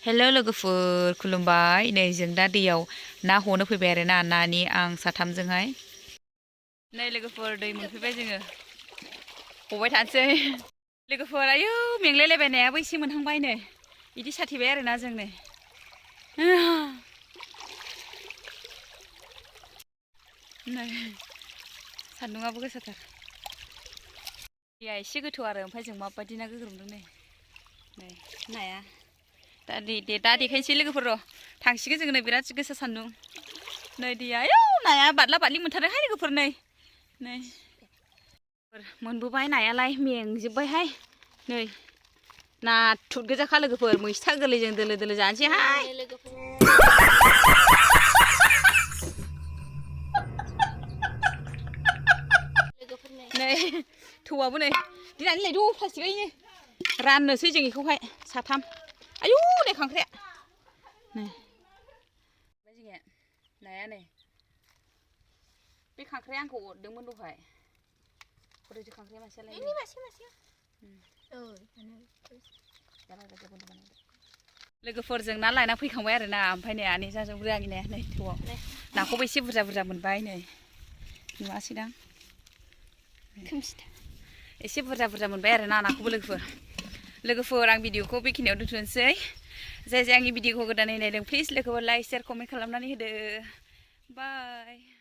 हेल' लोगोफोर खुलुमबाय नै जों दा दैयाव ना हमनो फैबाय आरो ना नानि आं साथामजोंहाय नै लोगोफोर दै मोनफैबाय जोङो हबाय थानोसै लोगोफोर आयौ मेंलायलायबाय नायाबो एसे मोनहांबाय नै बिदि साथेबाय आरो ना जों नै नै सान्दुंआबो गोसाथार दैया एसे गोथौ आरो ओमफ्राय जों माबायदि ना गोग्रोमदों नै नाया दा देखायनोसै लोगोफोर र' थांसिगोन जोङो नै बिराद गोसा सान्दुं नै दैया आयौ नाया बादला बादलि मोनथारदोंहाय लोगोफोर नै मोनबोबाय नायालाय मेंजोब्बायहाय नै नाथुर गोजाखा लोगोफोर मैस्था गोरलैजों दोलो दोलो जानोसैहाय नै थौआबो नै दिनानै लायद' प्लास्टिकआनो राननोसै जों बेखौहाय साथाम आयौ नै खांख्राया नै जोंनिया नाया नै बे खांख्राया आंखौ अरदोंमोन दहाय अरदो खांख्राया मासेयालाय लोगोफोरजों ना लायना फैखांबाय आरो ना ओमफ्राय नै आनै जाजोबग्रो आंनिया नै थौआव नाखौबो एसे बुरजा बुरजा मोनबाय नै नुवासैदां एसे बुरजा बुरजा मोनबाय आरो ना नाखौबो लोगोफोर आं भिडिअखौ बेखिनियाव दोनथ'नोसै जाय आंनि भिडिअखौ गोदानै नायदों प्लिज लोगोफोर लाइक शेयार कमेन्ट खालामनानै होदो बाय।